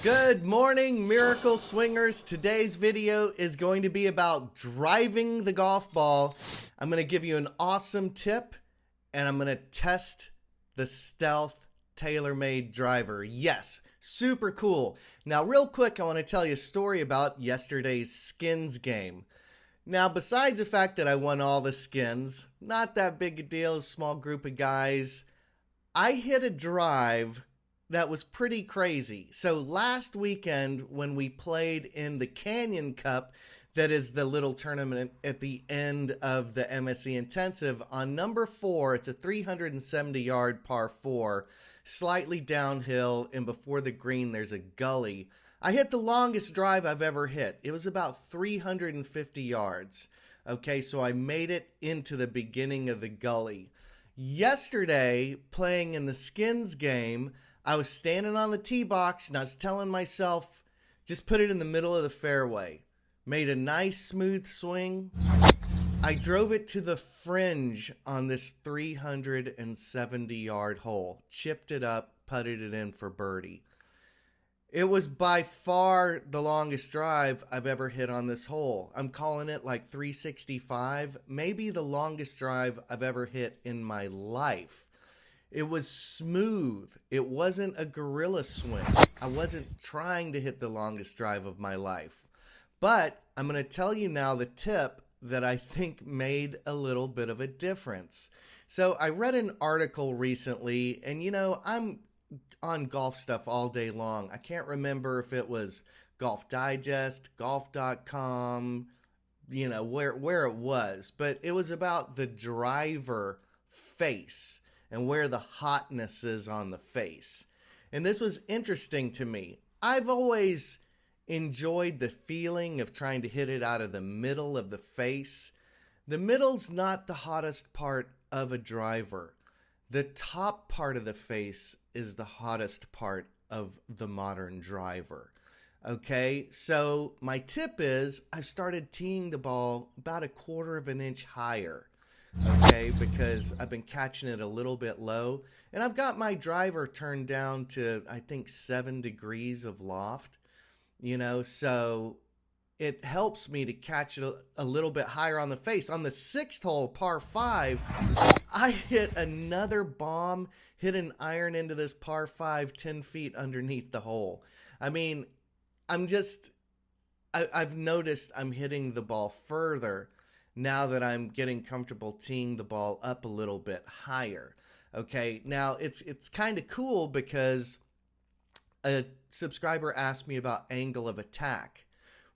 Good morning, Miracle Swingers. Today's video is going to be about driving the golf ball. I'm going to give you an awesome tip, and I'm going to test the Stealth TaylorMade driver. Yes, super cool. Now, real quick, I want to tell you a story about yesterday's skins game. Now, besides the fact that I won all the skins, not that big a deal, a small group of guys, I hit a drive that was pretty crazy. So last weekend when we played in the Canyon Cup, that is the little tournament at the end of the MSC Intensive, on number 4, it's a 370-yard par 4, slightly downhill, and before the green there's a gully. I hit the longest drive I've ever hit. It was about 350 yards. Okay, so I made it into the beginning of the gully. Yesterday, playing in the skins game, I was standing on the tee box and I was telling myself, just put it in the middle of the fairway. Made a nice smooth swing. I drove it to the fringe on this 370-yard hole. Chipped it up, putted it in for birdie. It was by far the longest drive I've ever hit on this hole. I'm calling it like 365, maybe the longest drive I've ever hit in my life. It was smooth. It wasn't a gorilla swing. I wasn't trying to hit the longest drive of my life. But I'm going to tell you now the tip that I think made a little bit of a difference. So I read an article recently, and you know, I'm on golf stuff all day long. I can't remember if it was Golf Digest, golf.com, you know, where it was, but it was about the driver face and where the hotness is on the face. And this was interesting to me. I've always enjoyed the feeling of trying to hit it out of the middle of the face. The middle's not the hottest part of a driver. The top part of the face is the hottest part of the modern driver. Okay, so my tip is I've started teeing the ball about 1/4 of an inch higher. Okay, because I've been catching it a little bit low, and I've got my driver turned down to, I think, 7 degrees of loft, you know, so it helps me to catch it a little bit higher on the face. On the 6th hole, par 5, I hit another bomb, hit an iron into this par 5 10 feet underneath the hole. I mean, I've noticed I'm hitting the ball further now that I'm getting comfortable teeing the ball up a little bit higher. Okay, now it's kind of cool because a subscriber asked me about angle of attack.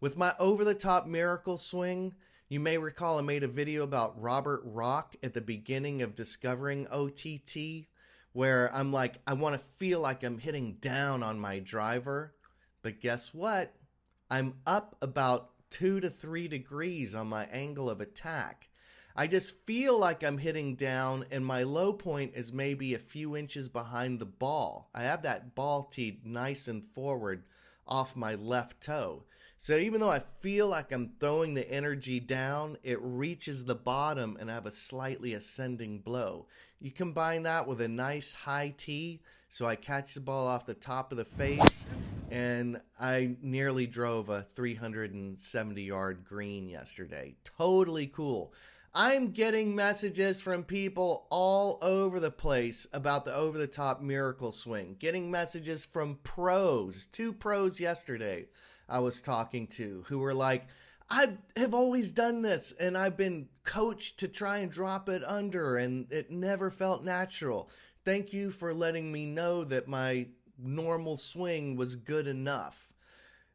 With my over-the-top miracle swing, you may recall I made a video about Robert Rock at the beginning of discovering OTT, where I'm like, I want to feel like I'm hitting down on my driver. But guess what? I'm up about 2 to 3 degrees on my angle of attack. I just feel like I'm hitting down, and my low point is maybe a few inches behind the ball. I have that ball teed nice and forward off my left toe. So even though I feel like I'm throwing the energy down, it reaches the bottom and I have a slightly ascending blow. You combine that with a nice high tee, so I catch the ball off the top of the face, and I nearly drove a 370-yard green yesterday. Totally cool. I'm getting messages from people all over the place about the over-the-top miracle swing. Getting messages from pros, 2 pros yesterday I was talking to, who were like, I have always done this and I've been coached to try and drop it under and it never felt natural. Thank you for letting me know that my normal swing was good enough.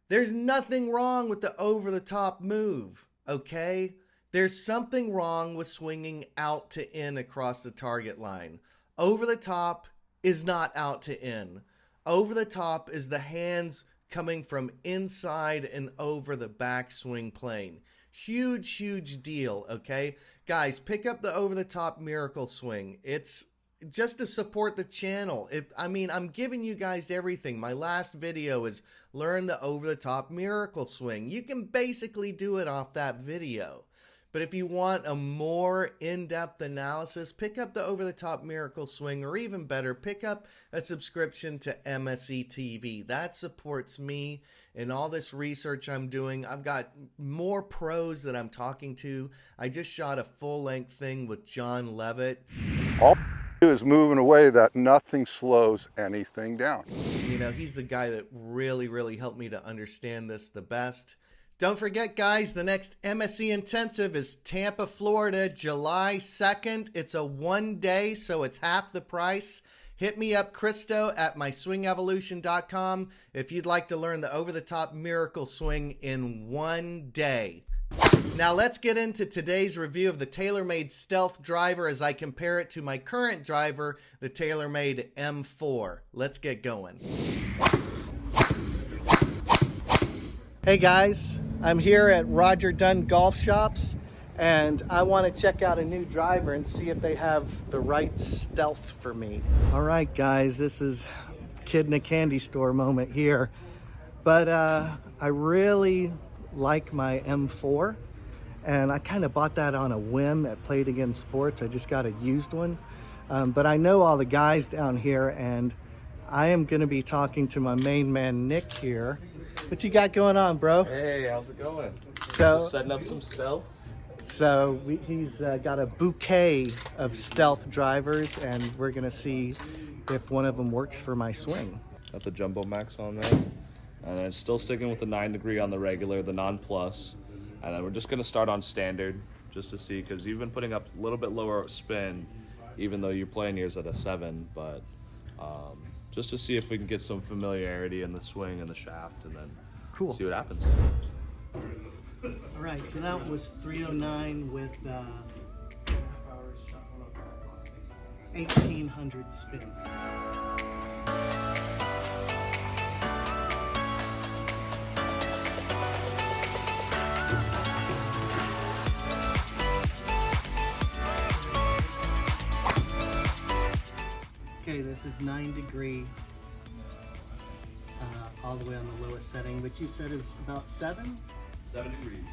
There's nothing wrong with the over-the-top move, okay? There's something wrong with swinging out to in across the target line. Over the top is not out to in. Over the top is the hands coming from inside and over the backswing plane. Huge, huge deal, okay? Guys, pick up the over-the-top miracle swing. It's just to support the channel. I'm giving you guys everything. My last video is learn the over-the-top miracle swing. You can basically do it off that video. But if you want a more in-depth analysis, pick up the Over-the-Top Miracle Swing, or even better, pick up a subscription to MSE TV. That supports me in all this research I'm doing. I've got more pros that I'm talking to. I just shot a full-length thing with John Levitt. All do is move in a way that nothing slows anything down. You know, he's the guy that really helped me to understand this the best. Don't forget, guys, the next MSE Intensive is Tampa, Florida, July 2nd. It's a 1 day, so it's half the price. Hit me up, Christo, at myswingevolution.com if you'd like to learn the over-the-top miracle swing in 1 day. Now let's get into today's review of the TaylorMade Stealth driver as I compare it to my current driver, the TaylorMade M4. Let's get going. Hey guys, I'm here at Roger Dunn Golf Shops, and I want to check out a new driver and see if they have the right stealth for me. All right guys, this is kid in a candy store moment here, but I really like my M4, and I kind of bought that on a whim at Play It Again Sports. I just got a used one, but I know all the guys down here, and I am going to be talking to my main man Nick here. What you got going on, bro? Hey, how's it going? So just setting up some stealth. So he's got a bouquet of stealth drivers, and we're gonna see if one of them works for my swing. Got the Jumbo Max on there, and then still sticking with the 9 degree on the regular, the non-plus, and then we're just gonna start on standard just to see, because you've been putting up a little bit lower spin, even though you're playing yours at a 7, but just to see if we can get some familiarity in the swing and the shaft, and then see what happens. All right, so that was 309 with 1800 spin. Okay, this is 9 degree, all the way on the lowest setting, which you said is about 7? 7 degrees.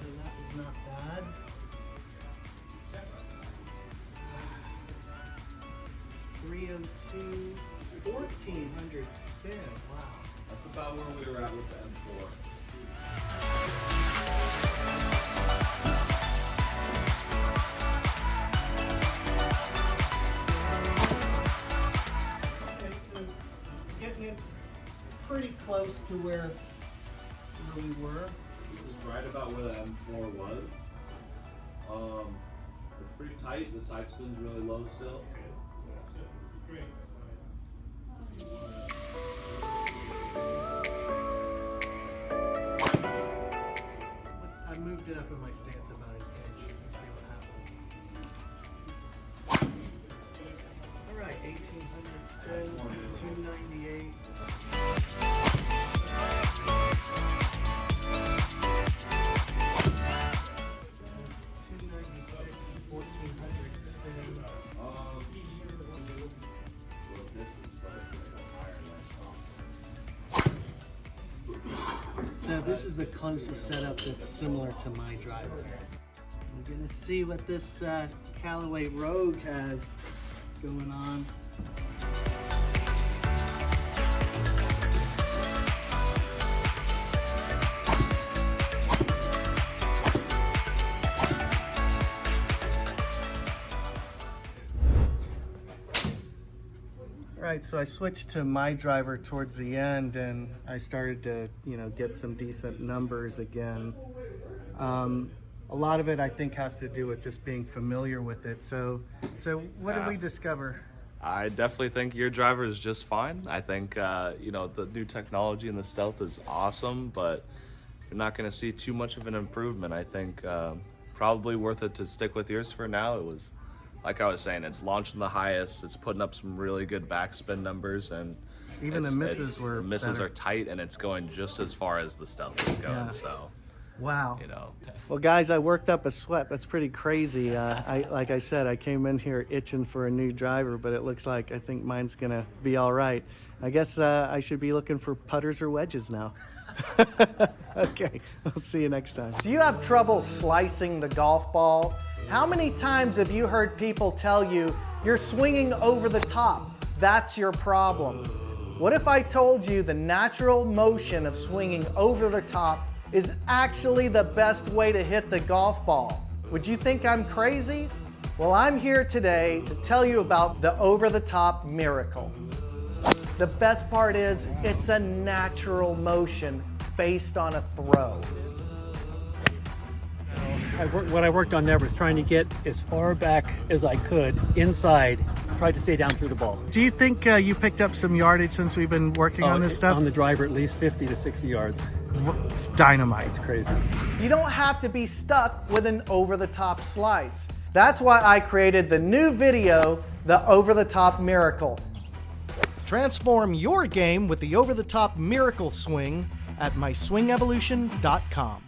So that was not bad. 302, 1400 spin. Wow. That's about where we were at with the M4. Okay, so getting it pretty close to where we were. This is right about where the M4 was. It's pretty tight. The side spin's really low still. I moved it up in my stance about an inch. Let's see what happens. All right, 1800 spin, 298. So this is the closest setup that's similar to my driver. We're gonna see what this Callaway Rogue has going on. All Right, so I switched to my driver towards the end, and I started to, get some decent numbers again. A lot of it, I think, has to do with just being familiar with it. So what did we discover? I definitely think your driver is just fine. I think, the new technology and the stealth is awesome, but you're not going to see too much of an improvement. I think probably worth it to stick with yours for now. It was, like I was saying, it's launching the highest. It's putting up some really good backspin numbers, and even the misses were misses better. are tight, and it's going just as far as the stealth is going. Yeah. So, wow. Well, guys, I worked up a sweat. That's pretty crazy. Like I said, I came in here itching for a new driver, but it looks like I think mine's gonna be all right. I guess I should be looking for putters or wedges now. Okay, I'll see you next time. Do you have trouble slicing the golf ball? How many times have you heard people tell you you're swinging over the top? That's your problem. What if I told you the natural motion of swinging over the top is actually the best way to hit the golf ball? Would you think I'm crazy? Well, I'm here today to tell you about the over-the-top miracle. The best part is it's a natural motion based on a throw. What I worked on there was trying to get as far back as I could inside, tried to stay down through the ball. Do you think you picked up some yardage since we've been working on this stuff? On the driver, at least 50 to 60 yards. It's dynamite. It's crazy. You don't have to be stuck with an over-the-top slice. That's why I created the new video, The Over-the-Top Miracle. Transform your game with the over-the-top miracle swing at myswingevolution.com.